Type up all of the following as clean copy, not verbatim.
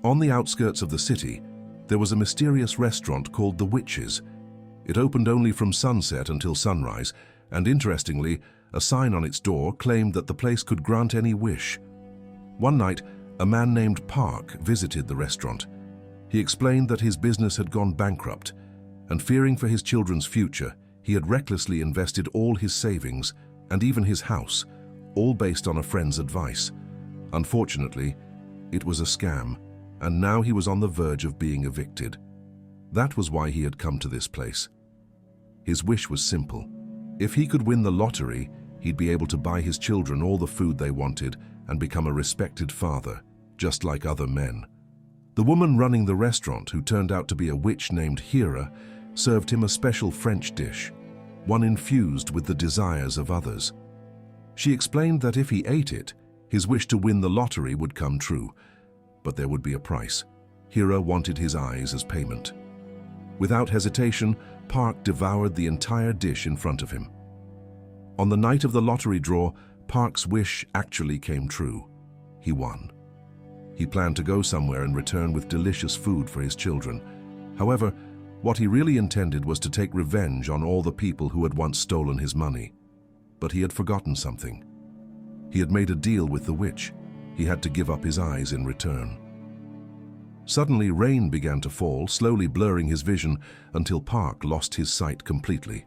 On the outskirts of the city, there was a mysterious restaurant called The Witches. It opened only from sunset until sunrise, and interestingly, a sign on its door claimed that the place could grant any wish. One night, a man named Park visited the restaurant. He explained that his business had gone bankrupt, and fearing for his children's future, he had recklessly invested all his savings and even his house, all based on a friend's advice. Unfortunately, it was a scam, and now he was on the verge of being evicted. That was why he had come to this place. His wish was simple. If he could win the lottery, he'd be able to buy his children all the food they wanted and become a respected father, just like other men. The woman running the restaurant, who turned out to be a witch named Hera, served him a special French dish, one infused with the desires of others. She explained that if he ate it, his wish to win the lottery would come true, but there would be a price. Hera wanted his eyes as payment. Without hesitation, Park devoured the entire dish in front of him. On the night of the lottery draw, Park's wish actually came true. He won. He planned to go somewhere and return with delicious food for his children. However, what he really intended was to take revenge on all the people who had once stolen his money. But he had forgotten something. He had made a deal with the witch. He had to give up his eyes in return. Suddenly, rain began to fall, slowly blurring his vision until Park lost his sight completely.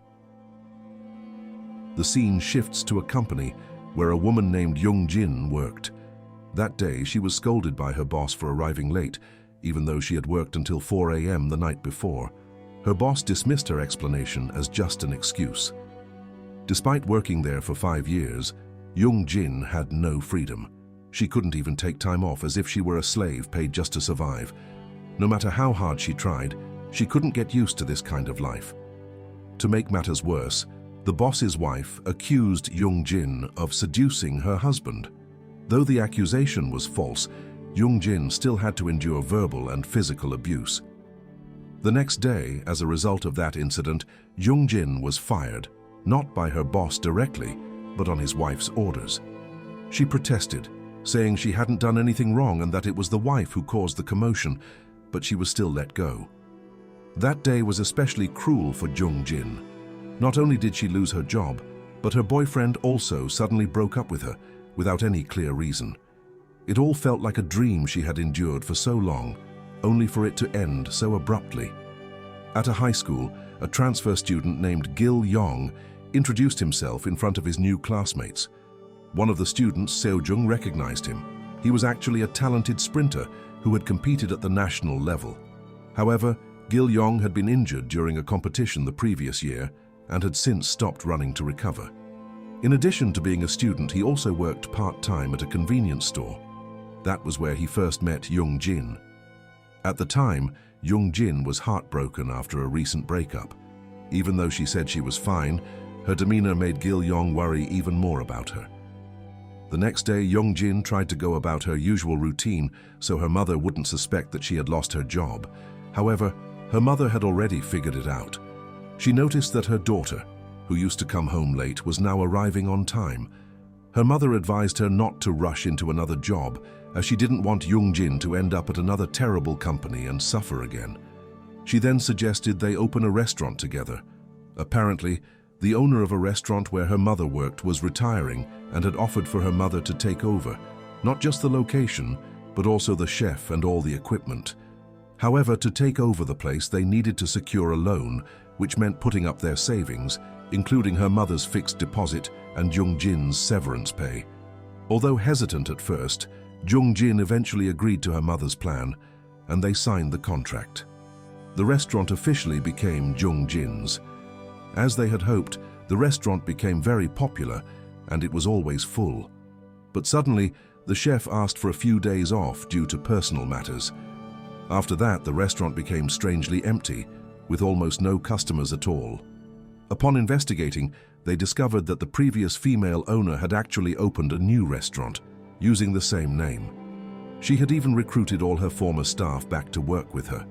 The scene shifts to a company where a woman named Young Jin worked. That day, she was scolded by her boss for arriving late, even though she had worked until 4 a.m. the night before. Her boss dismissed her explanation as just an excuse. Despite working there for 5 years, Young Jin had no freedom. She couldn't even take time off, as if she were a slave paid just to survive. No matter how hard she tried, she couldn't get used to this kind of life. To make matters worse, the boss's wife accused Young Jin of seducing her husband. Though the accusation was false, Young Jin still had to endure verbal and physical abuse. The next day, as a result of that incident, Young Jin was fired, not by her boss directly, but on his wife's orders. She protested, saying she hadn't done anything wrong and that it was the wife who caused the commotion, but she was still let go. That day was especially cruel for Young Jin. Not only did she lose her job, but her boyfriend also suddenly broke up with her without any clear reason. It all felt like a dream she had endured for so long, only for it to end so abruptly. At a high school, a transfer student named Gil Yong introduced himself in front of his new classmates. One of the students, Seojung, recognized him. He was actually a talented sprinter who had competed at the national level. However, Gil Yong had been injured during a competition the previous year and had since stopped running to recover. In addition to being a student, he also worked part-time at a convenience store. That was where he first met Young Jin. At the time, Young Jin was heartbroken after a recent breakup. Even though she said she was fine, her demeanor made Gil Yong worry even more about her. The next day, Young Jin tried to go about her usual routine so her mother wouldn't suspect that she had lost her job. However, her mother had already figured it out. She noticed that her daughter, who used to come home late, was now arriving on time. Her mother advised her not to rush into another job, as she didn't want Young Jin to end up at another terrible company and suffer again. She then suggested they open a restaurant together. Apparently, the owner of a restaurant where her mother worked was retiring and had offered for her mother to take over, not just the location, but also the chef and all the equipment. However, to take over the place, they needed to secure a loan, which meant putting up their savings, including her mother's fixed deposit and Young Jin's severance pay. Although hesitant at first, Young Jin eventually agreed to her mother's plan, and they signed the contract. The restaurant officially became Young Jin's. As they had hoped, the restaurant became very popular, and it was always full. But suddenly, the chef asked for a few days off due to personal matters. After that, the restaurant became strangely empty, with almost no customers at all. Upon investigating, they discovered that the previous female owner had actually opened a new restaurant, using the same name. She had even recruited all her former staff back to work with her.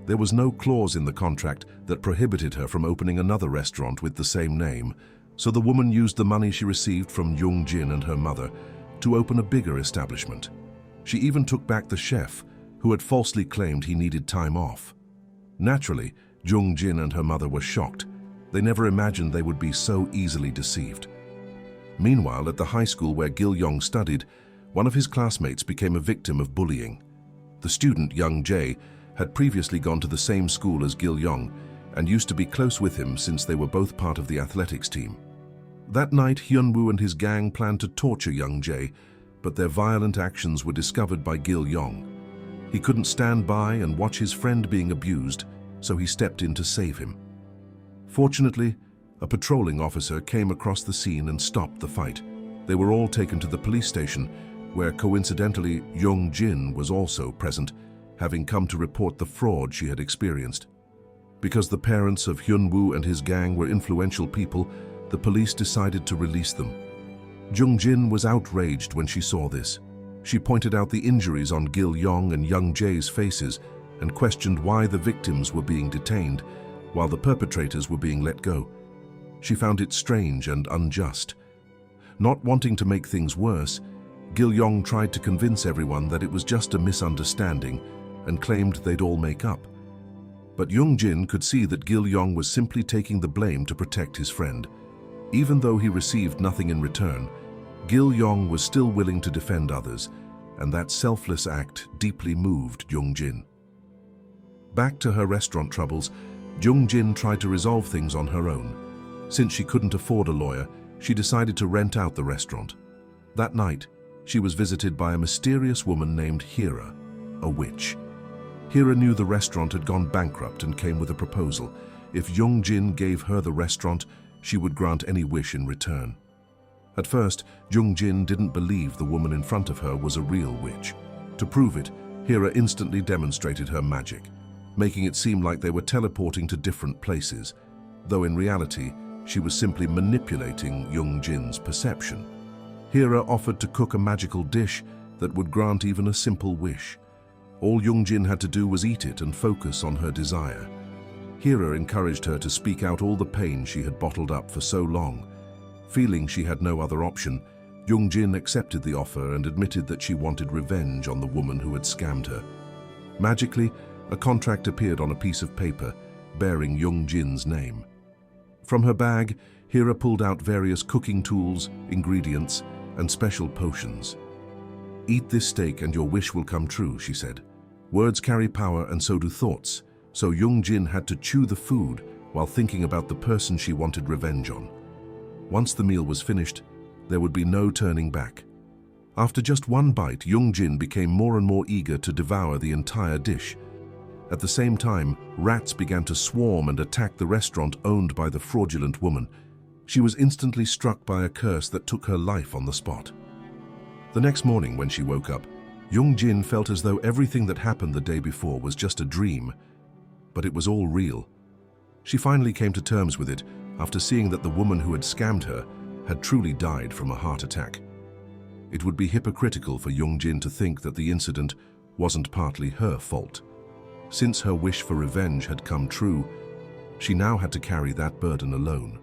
There was no clause in the contract that prohibited her from opening another restaurant with the same name, so the woman used the money she received from Young Jin and her mother to open a bigger establishment. She even took back the chef, who had falsely claimed he needed time off. Naturally, Jung Jin and her mother were shocked. They never imagined they would be so easily deceived. Meanwhile, at the high school where Gil Yong studied, one of his classmates became a victim of bullying. The student, Young Jae, had previously gone to the same school as Gil Yong and used to be close with him since they were both part of the athletics team. That night, Hyunwoo and his gang planned to torture Young Jae, but their violent actions were discovered by Gil Yong. He couldn't stand by and watch his friend being abused, so he stepped in to save him. Fortunately, a patrolling officer came across the scene and stopped the fight. They were all taken to the police station, where coincidentally Young Jin was also present, having come to report the fraud she had experienced. Because the parents of Hyunwoo and his gang were influential people, the police decided to release them. Jung Jin was outraged when she saw this. She pointed out the injuries on Gil Yong and Young Jae's faces and questioned why the victims were being detained while the perpetrators were being let go. She found it strange and unjust. Not wanting to make things worse, Gil Yong tried to convince everyone that it was just a misunderstanding and claimed they'd all make up. But Young Jin could see that Gil Yong was simply taking the blame to protect his friend. Even though he received nothing in return, Gil Yong was still willing to defend others, and that selfless act deeply moved Young Jin. Back to her restaurant troubles, Young Jin tried to resolve things on her own. Since she couldn't afford a lawyer, she decided to rent out the restaurant. That night, she was visited by a mysterious woman named Hira, a witch. Hira knew the restaurant had gone bankrupt and came with a proposal. If Young Jin gave her the restaurant, she would grant any wish in return. At first, Young Jin didn't believe the woman in front of her was a real witch. To prove it, Hira instantly demonstrated her magic, making it seem like they were teleporting to different places, though in reality, she was simply manipulating Young Jin's perception. Hira offered to cook a magical dish that would grant even a simple wish. All Young Jin had to do was eat it and focus on her desire. Hira encouraged her to speak out all the pain she had bottled up for so long. Feeling she had no other option, Young Jin accepted the offer and admitted that she wanted revenge on the woman who had scammed her. Magically, a contract appeared on a piece of paper bearing Young Jin's name. From her bag, Hira pulled out various cooking tools, ingredients, and special potions. "Eat this steak and your wish will come true," she said. Words carry power and so do thoughts, so Young Jin had to chew the food while thinking about the person she wanted revenge on. Once the meal was finished, there would be no turning back. After just one bite, Young Jin became more and more eager to devour the entire dish. At the same time, rats began to swarm and attack the restaurant owned by the fraudulent woman. She was instantly struck by a curse that took her life on the spot. The next morning when she woke up, Young Jin felt as though everything that happened the day before was just a dream, but it was all real. She finally came to terms with it after seeing that the woman who had scammed her had truly died from a heart attack. It would be hypocritical for Young Jin to think that the incident wasn't partly her fault. Since her wish for revenge had come true, she now had to carry that burden alone.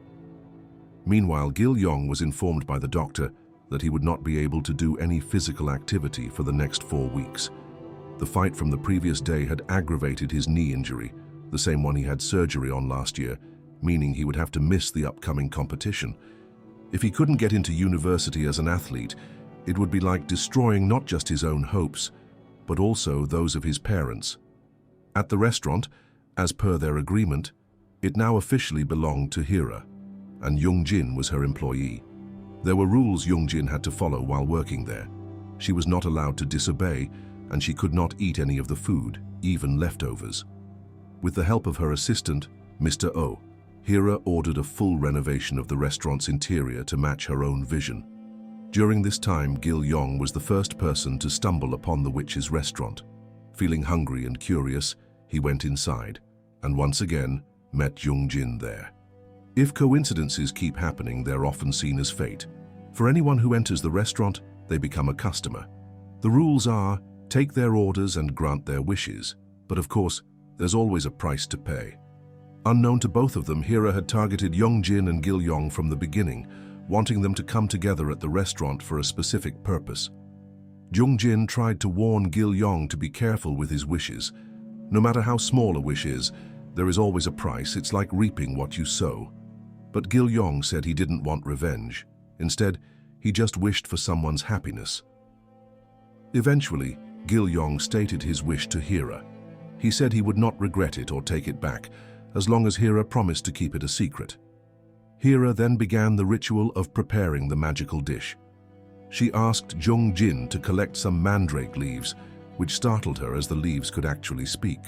Meanwhile, Gil Yong was informed by the doctor that he would not be able to do any physical activity for the next 4 weeks. The fight from the previous day had aggravated his knee injury, the same one he had surgery on last year, meaning he would have to miss the upcoming competition. If he couldn't get into university as an athlete, it would be like destroying not just his own hopes, but also those of his parents. At the restaurant, as per their agreement, it now officially belonged to Hira, and Young Jin was her employee. There were rules Young Jin had to follow while working there. She was not allowed to disobey, and she could not eat any of the food, even leftovers. With the help of her assistant, Mr. Oh, Hira ordered a full renovation of the restaurant's interior to match her own vision. During this time, Gil Yong was the first person to stumble upon the witch's restaurant. Feeling hungry and curious, he went inside, and once again met Young Jin there. If coincidences keep happening, they're often seen as fate. For anyone who enters the restaurant, they become a customer. The rules are, take their orders and grant their wishes, but of course, there's always a price to pay. Unknown to both of them, Hira had targeted Young Jin and Gil Yong from the beginning, wanting them to come together at the restaurant for a specific purpose. Jung Jin tried to warn Gil Yong to be careful with his wishes. No matter how small a wish is, there is always a price. It's like reaping what you sow. But Gil Yong said he didn't want revenge. Instead, he just wished for someone's happiness. Eventually, Gil Yong stated his wish to Hira. He said he would not regret it or take it back, as long as Hira promised to keep it a secret. Hira then began the ritual of preparing the magical dish. She asked Jung Jin to collect some mandrake leaves, which startled her as the leaves could actually speak.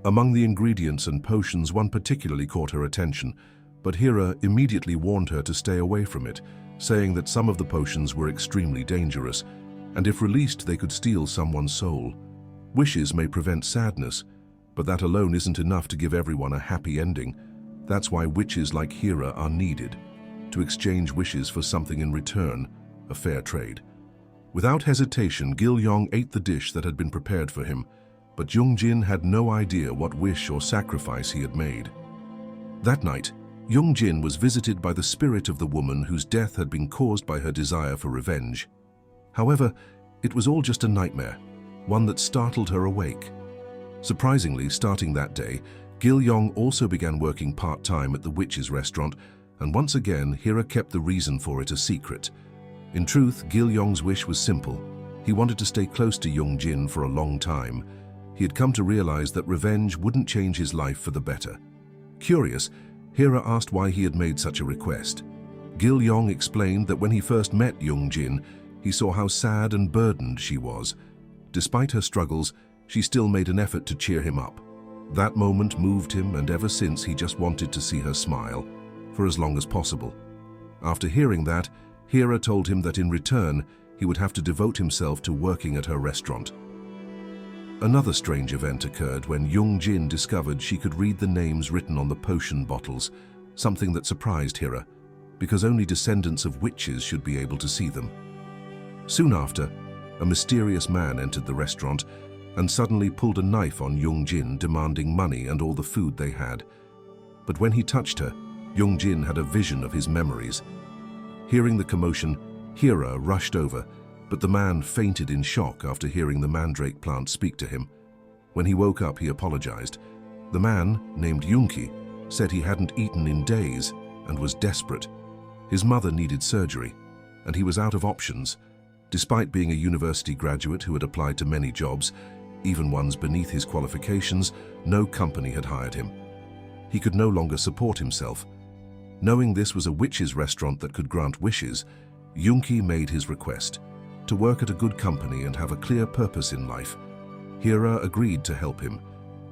Among the ingredients and potions, one particularly caught her attention, but Hira immediately warned her to stay away from it, saying that some of the potions were extremely dangerous, and if released they could steal someone's soul. Wishes may prevent sadness, but that alone isn't enough to give everyone a happy ending. That's why witches like Hira are needed, to exchange wishes for something in return, a fair trade. Without hesitation, Gil Yong ate the dish that had been prepared for him, but Jung Jin had no idea what wish or sacrifice he had made. That night, Jung Jin was visited by the spirit of the woman whose death had been caused by her desire for revenge. However, it was all just a nightmare, one that startled her awake. Surprisingly, starting that day, Gil Yong also began working part-time at the witch's restaurant, and once again, Hira kept the reason for it a secret. In truth, Gil Yong's wish was simple. He wanted to stay close to Jung Jin for a long time. He had come to realize that revenge wouldn't change his life for the better. Curious, Hira asked why he had made such a request. Gil Yong explained that when he first met Jung Jin, he saw how sad and burdened she was. Despite her struggles, she still made an effort to cheer him up. That moment moved him, and ever since he just wanted to see her smile, for as long as possible. After hearing that, Hira told him that in return, he would have to devote himself to working at her restaurant. Another strange event occurred when Jung Jin discovered she could read the names written on the potion bottles, something that surprised Hira, because only descendants of witches should be able to see them. Soon after, a mysterious man entered the restaurant and suddenly pulled a knife on Jung Jin, demanding money and all the food they had. But when he touched her, Jung Jin had a vision of his memories. Hearing the commotion, Hira rushed over, but the man fainted in shock after hearing the mandrake plant speak to him. When he woke up, he apologized. The man, named Yunki, said he hadn't eaten in days and was desperate. His mother needed surgery, and he was out of options. Despite being a university graduate who had applied to many jobs, even ones beneath his qualifications, no company had hired him. He could no longer support himself. Knowing this was a witch's restaurant that could grant wishes, Yunki made his request, to work at a good company and have a clear purpose in life. Hira agreed to help him.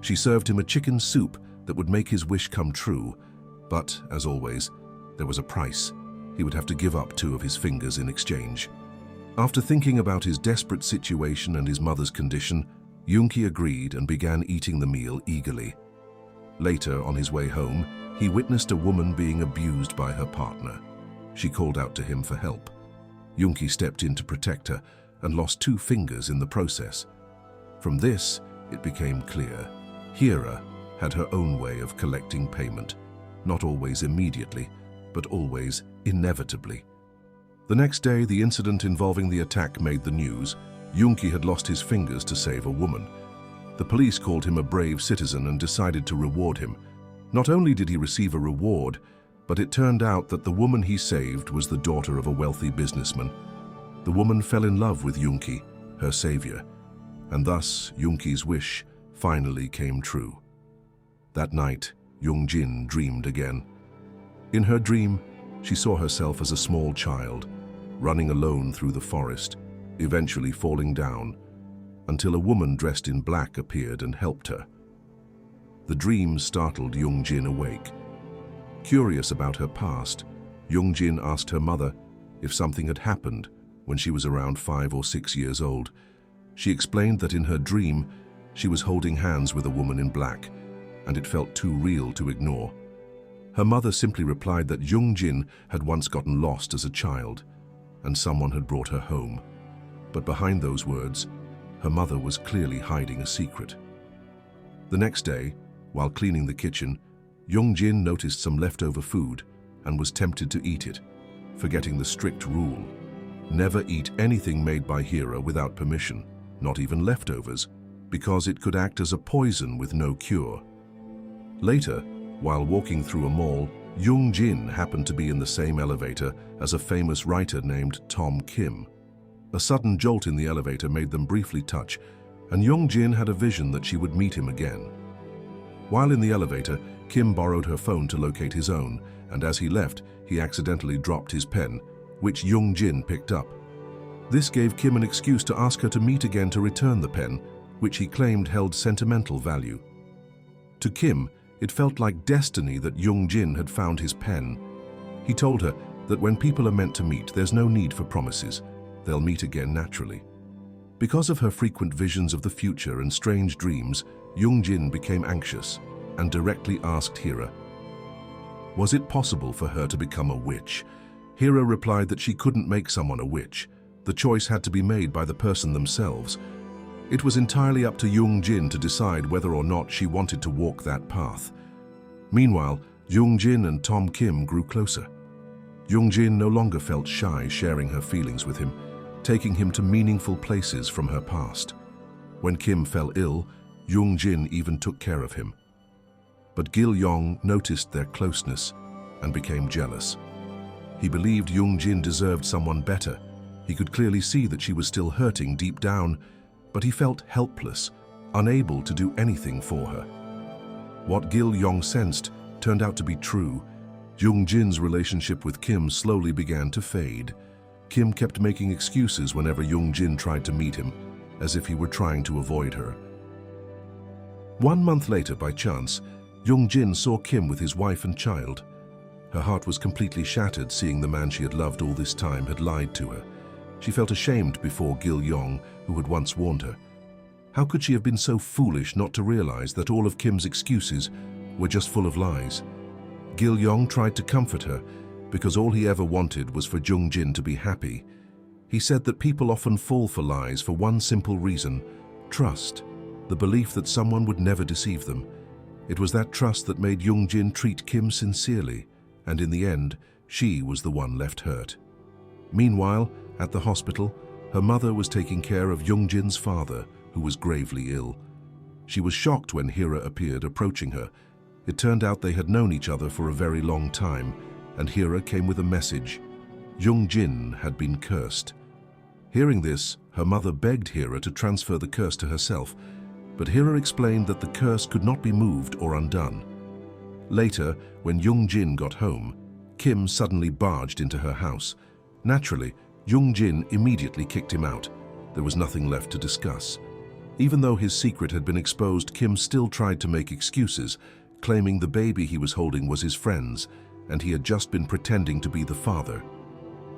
She served him a chicken soup that would make his wish come true, but, as always, there was a price. He would have to give up 2 of his fingers in exchange. After thinking about his desperate situation and his mother's condition, Yunki agreed and began eating the meal eagerly. Later, on his way home, he witnessed a woman being abused by her partner. She called out to him for help. Yunki stepped in to protect her and lost 2 fingers in the process. From this, it became clear. Hira had her own way of collecting payment, not always immediately, but always inevitably. The next day, the incident involving the attack made the news. Yunki had lost his fingers to save a woman. The police called him a brave citizen and decided to reward him. Not only did he receive a reward, but it turned out that the woman he saved was the daughter of a wealthy businessman. The woman fell in love with Yunki, her savior, and thus Yunki's wish finally came true. That night, Jung Jin dreamed again. In her dream, she saw herself as a small child, running alone through the forest, eventually falling down, until a woman dressed in black appeared and helped her. The dream startled Jung Jin awake. Curious about her past, Jung Jin asked her mother if something had happened when she was around 5 or 6 years old. She explained that in her dream, she was holding hands with a woman in black, and it felt too real to ignore. Her mother simply replied that Jung Jin had once gotten lost as a child, and someone had brought her home. But behind those words, her mother was clearly hiding a secret. The next day, while cleaning the kitchen, Jung Jin noticed some leftover food and was tempted to eat it, forgetting the strict rule. Never eat anything made by Hira without permission, not even leftovers, because it could act as a poison with no cure. Later, while walking through a mall, Young Jin happened to be in the same elevator as a famous writer named Tom Kim. A sudden jolt in the elevator made them briefly touch, and Young Jin had a vision that she would meet him again. While in the elevator, Kim borrowed her phone to locate his own, and as he left, he accidentally dropped his pen, which Young Jin picked up. This gave Kim an excuse to ask her to meet again to return the pen, which he claimed held sentimental value. To Kim, it felt like destiny that Young Jin had found his pen. He told her that when people are meant to meet, there's no need for promises. They'll meet again naturally. Because of her frequent visions of the future and strange dreams, Young Jin became anxious and directly asked Hira, was it possible for her to become a witch? Hira replied that she couldn't make someone a witch. The choice had to be made by the person themselves. It was entirely up to Young Jin to decide whether or not she wanted to walk that path. Meanwhile, Young Jin and Tom Kim grew closer. Young Jin no longer felt shy sharing her feelings with him, taking him to meaningful places from her past. When Kim fell ill, Young Jin even took care of him. But Gil Yong noticed their closeness and became jealous. He believed Young Jin deserved someone better. He could clearly see that she was still hurting deep down, but he felt helpless, unable to do anything for her. What Gil Yong sensed turned out to be true. Young Jin's relationship with Kim slowly began to fade. Kim kept making excuses whenever Young Jin tried to meet him, as if he were trying to avoid her. 1 month later, by chance, Young Jin saw Kim with his wife and child. Her heart was completely shattered seeing the man she had loved all this time had lied to her. She felt ashamed before Gil Yong, who had once warned her. How could she have been so foolish not to realize that all of Kim's excuses were just full of lies? Gil Yong tried to comfort her, because all he ever wanted was for Young Jin to be happy. He said that people often fall for lies for one simple reason: trust, the belief that someone would never deceive them. It was that trust that made Young Jin treat Kim sincerely, and in the end, she was the one left hurt. Meanwhile, at the hospital, her mother was taking care of Young Jin's father, who was gravely ill. She was shocked when Hira appeared, approaching her. It turned out they had known each other for a very long time, and Hira came with a message. Young Jin had been cursed. Hearing this, her mother begged Hira to transfer the curse to herself, but Hira explained that the curse could not be moved or undone. Later, when Young Jin got home, Kim suddenly barged into her house. Naturally, Young Jin immediately kicked him out. There was nothing left to discuss. Even though his secret had been exposed, Kim still tried to make excuses, claiming the baby he was holding was his friend's, and he had just been pretending to be the father.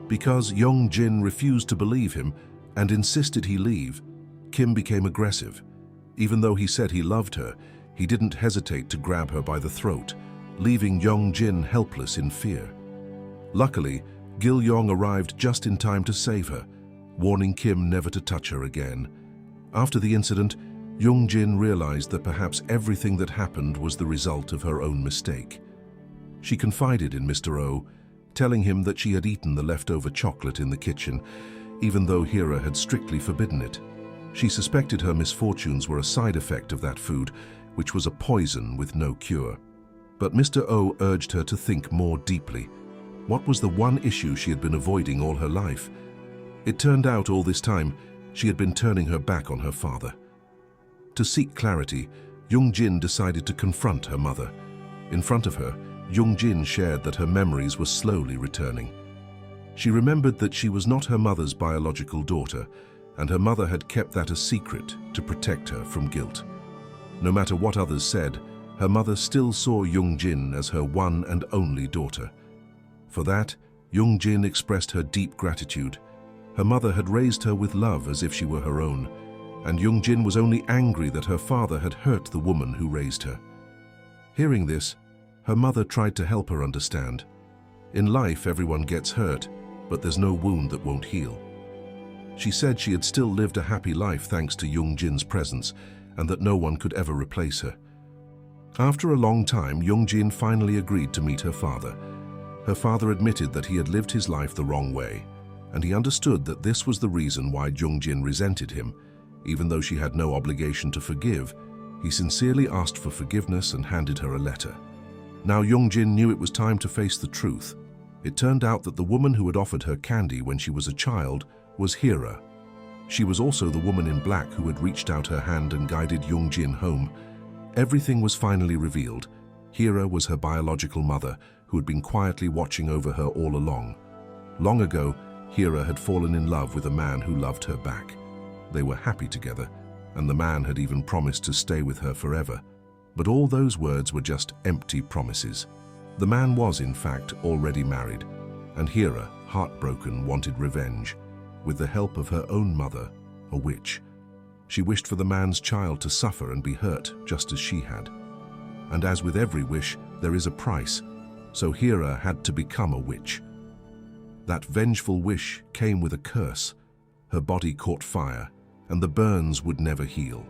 Because Young Jin refused to believe him and insisted he leave, Kim became aggressive. Even though he said he loved her, he didn't hesitate to grab her by the throat, leaving Young Jin helpless in fear. Luckily, Gil Yong arrived just in time to save her, warning Kim never to touch her again. After the incident, Young Jin realized that perhaps everything that happened was the result of her own mistake. She confided in Mr. O, telling him that she had eaten the leftover chocolate in the kitchen, even though Hira had strictly forbidden it. She suspected her misfortunes were a side effect of that food, which was a poison with no cure. But Mr. O urged her to think more deeply. What was the one issue she had been avoiding all her life? It turned out all this time she had been turning her back on her father. To seek clarity, Young Jin decided to confront her mother. In front of her, Young Jin shared that her memories were slowly returning. She remembered that she was not her mother's biological daughter, and her mother had kept that a secret to protect her from guilt. No matter what others said, her mother still saw Young Jin as her one and only daughter. For that, Young Jin expressed her deep gratitude. Her mother had raised her with love as if she were her own, and Young Jin was only angry that her father had hurt the woman who raised her. Hearing this, her mother tried to help her understand. In life, everyone gets hurt, but there's no wound that won't heal. She said she had still lived a happy life thanks to Young Jin's presence, and that no one could ever replace her. After a long time, Young Jin finally agreed to meet her father. Her father admitted that he had lived his life the wrong way. and he understood that this was the reason why Jung-jin resented him. Even though she had no obligation to forgive, he sincerely asked for forgiveness and handed her a letter. Now Jung-jin knew it was time to face the truth. It turned out that the woman who had offered her candy when she was a child was Hira. She was also the woman in black who had reached out her hand and guided Jung-jin home. Everything was finally revealed. Hira was her biological mother, who had been quietly watching over her all along. Long ago, Hira had fallen in love with a man who loved her back. They were happy together, and the man had even promised to stay with her forever. But all those words were just empty promises. The man was, in fact, already married, and Hira, heartbroken, wanted revenge. With the help of her own mother, a witch. She wished for the man's child to suffer and be hurt, just as she had. And as with every wish, there is a price, so Hira had to become a witch. That vengeful wish came with a curse. Her body caught fire, and the burns would never heal.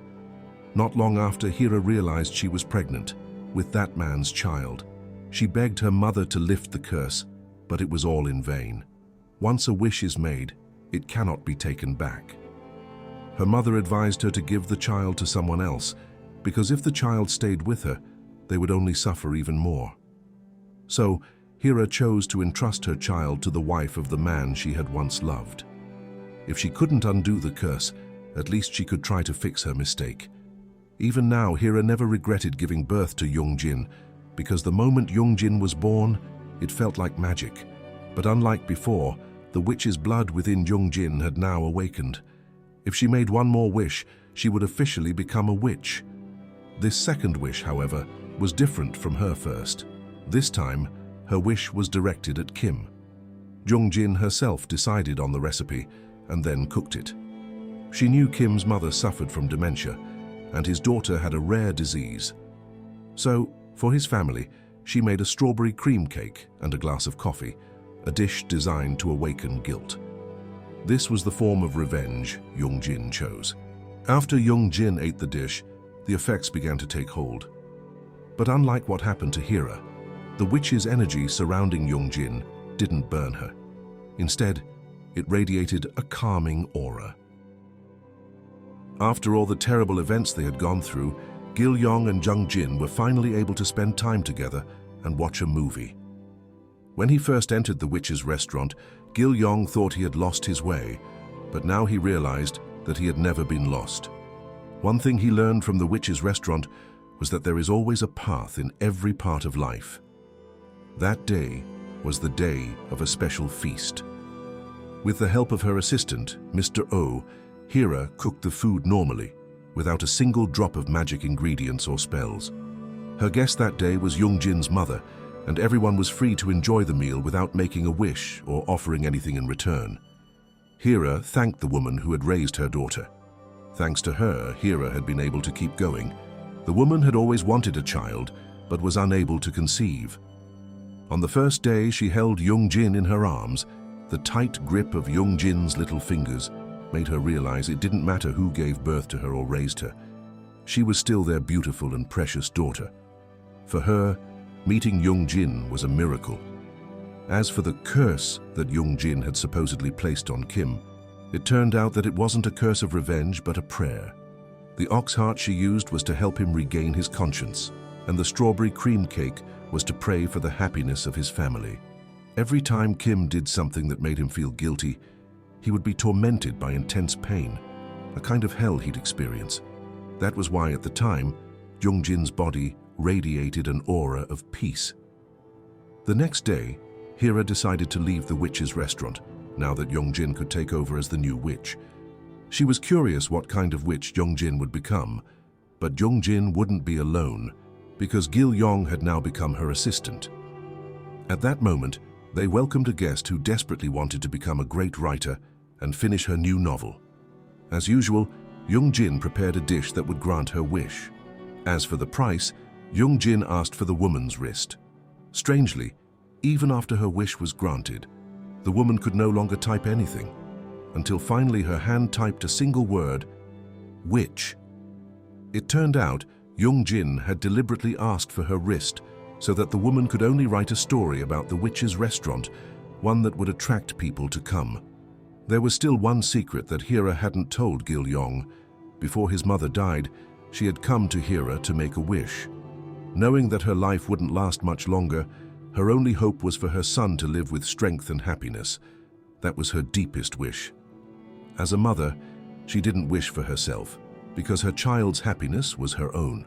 Not long after, Hira realized she was pregnant, with that man's child. She begged her mother to lift the curse, but it was all in vain. Once a wish is made, it cannot be taken back. Her mother advised her to give the child to someone else, because if the child stayed with her, they would only suffer even more. So, Hira chose to entrust her child to the wife of the man she had once loved. If she couldn't undo the curse, at least she could try to fix her mistake. Even now, Hira never regretted giving birth to Jung-jin, because the moment Jung-jin was born, it felt like magic. But unlike before, the witch's blood within Jung-jin had now awakened. If she made one more wish, she would officially become a witch. This second wish, however, was different from her first. This time, her wish was directed at Kim. Jung-jin herself decided on the recipe and then cooked it. She knew Kim's mother suffered from dementia, and his daughter had a rare disease. So, for his family, she made a strawberry cream cake and a glass of coffee, a dish designed to awaken guilt. This was the form of revenge Jung-jin chose. After Jung-jin ate the dish, the effects began to take hold. But unlike what happened to Hira, the witch's energy surrounding Jung-jin didn't burn her. Instead, it radiated a calming aura. After all the terrible events they had gone through, Gil-yong and Jung-jin were finally able to spend time together and watch a movie. When he first entered the witch's restaurant, Gil-yong thought he had lost his way, but now he realized that he had never been lost. One thing he learned from the witch's restaurant was that there is always a path in every part of life. That day was the day of a special feast. With the help of her assistant, Mr. Oh, Hira cooked the food normally, without a single drop of magic ingredients or spells. Her guest that day was Jung-jin's mother, and everyone was free to enjoy the meal without making a wish or offering anything in return. Hira thanked the woman who had raised her daughter. Thanks to her, Hira had been able to keep going. The woman had always wanted a child, but was unable to conceive. On the first day, she held Jung-jin in her arms. The tight grip of Jung-jin's little fingers made her realize it didn't matter who gave birth to her or raised her. She was still their beautiful and precious daughter. For her, meeting Jung-jin was a miracle. As for the curse that Jung-jin had supposedly placed on Kim, it turned out that it wasn't a curse of revenge, but a prayer. The ox heart she used was to help him regain his conscience, and the strawberry cream cake was to pray for the happiness of his family. Every time Kim did something that made him feel guilty, he would be tormented by intense pain, a kind of hell he'd experience. That was why, at the time, Jung-jin's body radiated an aura of peace. The next day, Hira decided to leave the witch's restaurant, now that Jung-jin could take over as the new witch. She was curious what kind of witch Jung-jin would become, but Jung-jin wouldn't be alone, because Gil-yong had now become her assistant. At that moment, they welcomed a guest who desperately wanted to become a great writer and finish her new novel. As usual, Jung-jin prepared a dish that would grant her wish. As for the price, Jung-jin asked for the woman's wrist. Strangely, even after her wish was granted, the woman could no longer type anything, until finally her hand typed a single word, witch. It turned out Jung-jin had deliberately asked for her wrist so that the woman could only write a story about the witch's restaurant, one that would attract people to come. There was still one secret that Hira hadn't told Gil Yong. Before his mother died, she had come to Hira to make a wish. Knowing that her life wouldn't last much longer, her only hope was for her son to live with strength and happiness. That was her deepest wish. As a mother, she didn't wish for herself, because her child's happiness was her own.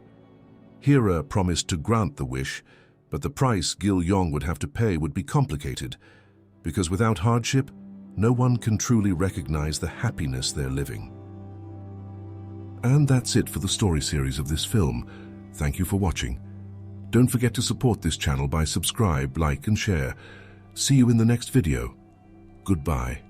Hira promised to grant the wish, but the price Gil Yong would have to pay would be complicated, because without hardship, no one can truly recognize the happiness they're living. And that's it for the story series of this film. Thank you for watching. Don't forget to support this channel by subscribe, like and share. See you in the next video. Goodbye.